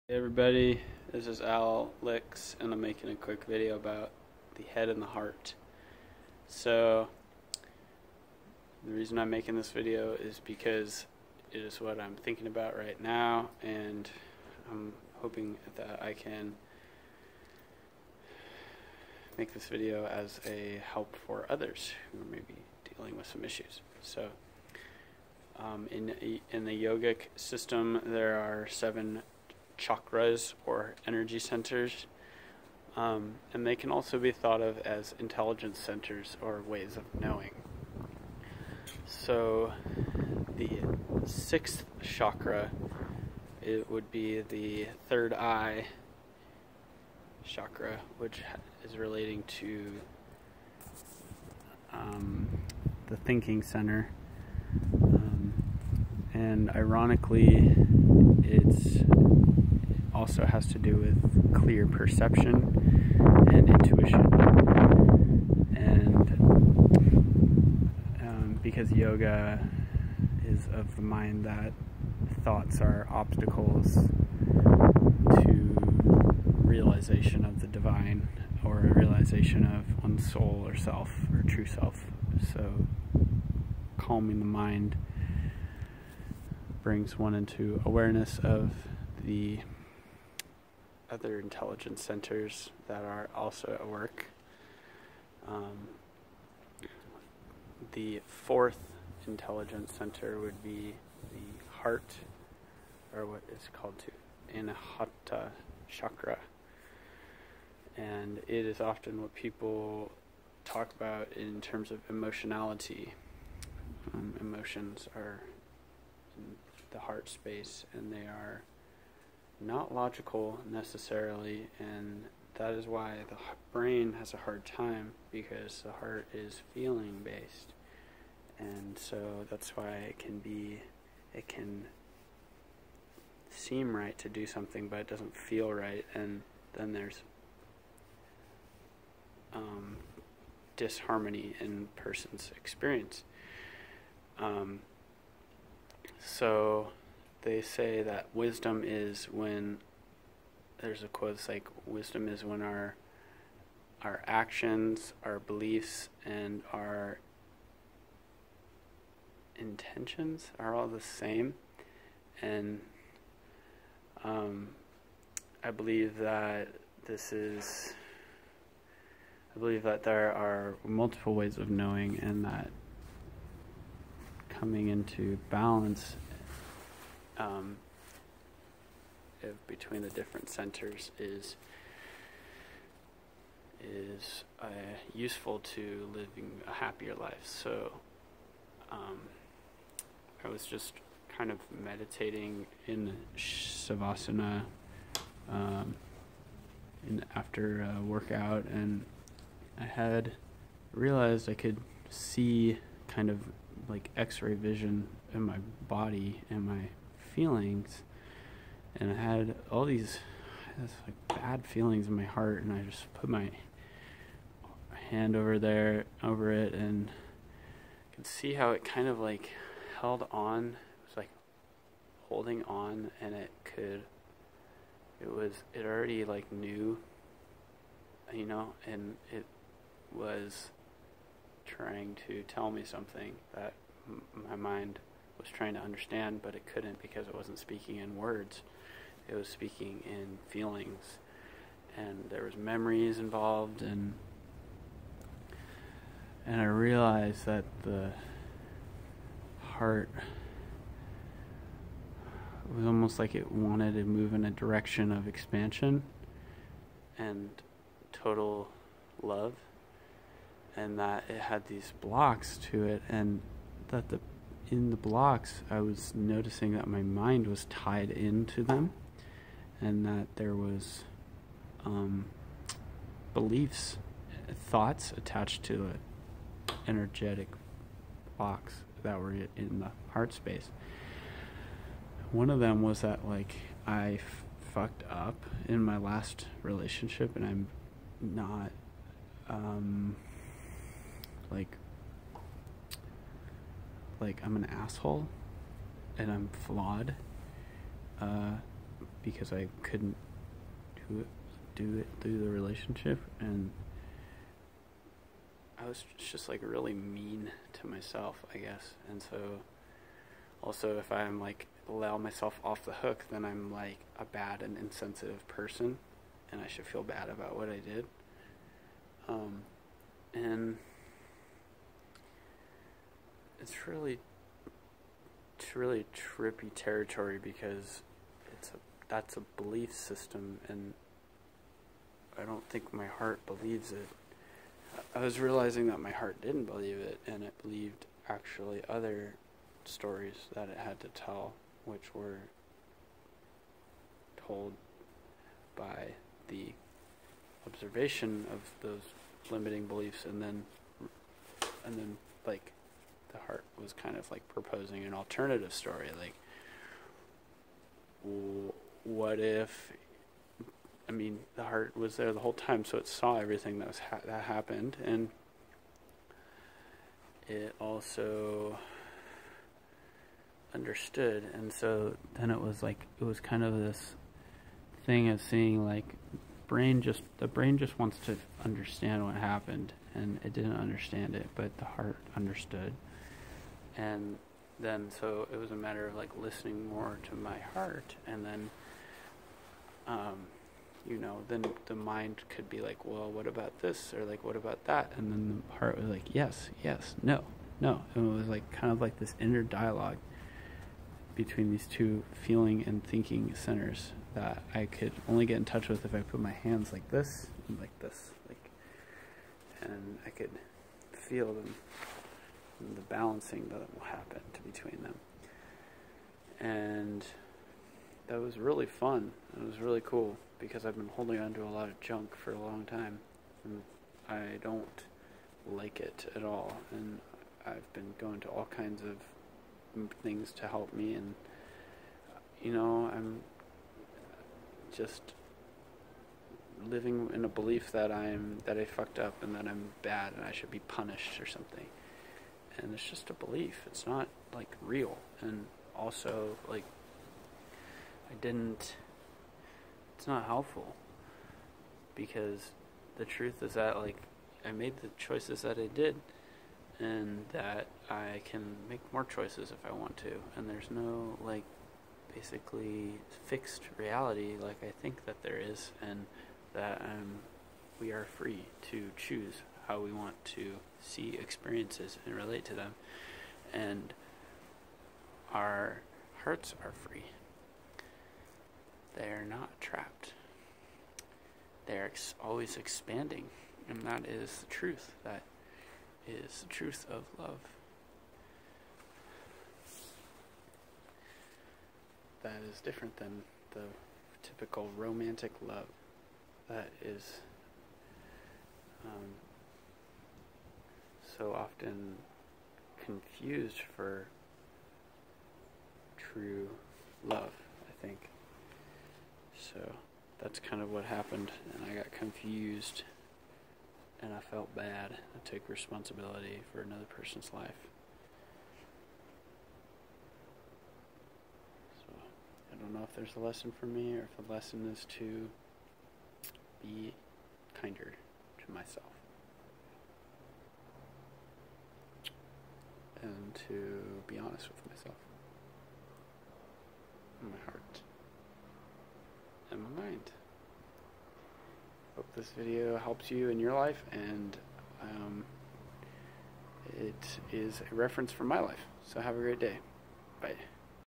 Hey everybody, this is Alex and I'm making a quick video about the head and the heart. So the reason I'm making this video is because it is what I'm thinking about right now, and I'm hoping that I can make this video as a help for others who may be dealing with some issues. So in the yogic system, there are 7 chakras or energy centers, and they can also be thought of as intelligence centers or ways of knowing. So the 6th chakra, it would be the third eye chakra, which is relating to the thinking center, and ironically it also has to do with clear perception and intuition. And because yoga is of the mind that thoughts are obstacles to realization of the divine, or a realization of one's soul or self or true self. So calming the mind brings one into awareness of the other intelligence centers that are also at work. The 4th intelligence center would be the heart, or what is called Anahata chakra, and it is often what people talk about in terms of emotionality. Emotions are in the heart space, and they are not logical necessarily, and that is why the brain has a hard time, because the heart is feeling based. And so that's why it can seem right to do something, but it doesn't feel right, and then there's disharmony in person's experience. So they say that wisdom is when, there's a quote that's like, wisdom is when our actions, our beliefs, and our intentions are all the same. And I believe that there are multiple ways of knowing, and that coming into balance between the different centers is useful to living a happier life. So I was just kind of meditating in Savasana after a workout, and I had realized I could see kind of like x-ray vision in my body and my feelings, and I had all these like bad feelings in my heart, and I just put my hand over it, and I could see how it kind of like held on. It was like holding on, and it already like knew, and it was trying to tell me something that my mind was trying to understand, but it couldn't, because it wasn't speaking in words. It was speaking in feelings, and there was memories involved, and I realized that the heart was almost like it wanted to move in a direction of expansion and total love, and that it had these blocks to it, and that in the blocks I was noticing that my mind was tied into them, and that there was beliefs, thoughts attached to the energetic box that were in the heart space. One of them was that like I fucked up in my last relationship, and I'm not like I'm an asshole and I'm flawed, because I couldn't do it through the relationship, and I was just like really mean to myself, I guess. And so also, if I'm like allow myself off the hook, then I'm like a bad and insensitive person, and I should feel bad about what I did. And it's really trippy territory, because that's a belief system, and I don't think my heart believes it. I was realizing that my heart didn't believe it, and it believed actually other stories that it had to tell, which were told by the observation of those limiting beliefs, and then like the heart was kind of like proposing an alternative story, like, what if, I mean, the heart was there the whole time, so it saw everything that that happened, and it also understood. And so then it was kind of this thing of seeing like the brain just wants to understand what happened, and it didn't understand it, but the heart understood. And then so it was a matter of like listening more to my heart, and then then the mind could be like, well, what about this, or like, what about that? And then the heart was like, yes, no. And it was like kind of like this inner dialogue between these two feeling and thinking centers that I could only get in touch with if I put my hands like this and like this, and I could feel them, and the balancing that will happen between them. And that was really fun. It was really cool, because I've been holding on to a lot of junk for a long time, and I don't like it at all. And I've been going to all kinds of things to help me, and I'm just living in a belief that I fucked up, and that I'm bad and I should be punished or something. And it's just a belief. It's not like real. And also like it's not helpful, because the truth is that like I made the choices that I did, and that I can make more choices if I want to, and there's no like basically fixed reality like I think that there is, and that we are free to choose how we want to see experiences and relate to them, and our hearts are free. They are not trapped. They are always expanding, and that is the truth. That is the truth of love. That is different than the typical romantic love that is so often confused for true love, I think. So that's kind of what happened, and I got confused, and I felt bad. I took responsibility for another person's life. So I don't know if there's a lesson for me, or if the lesson is to be kinder to myself, and to be honest with myself, and my heart, and my mind. Hope this video helps you in your life, and it is a reference from my life. So have a great day. Bye.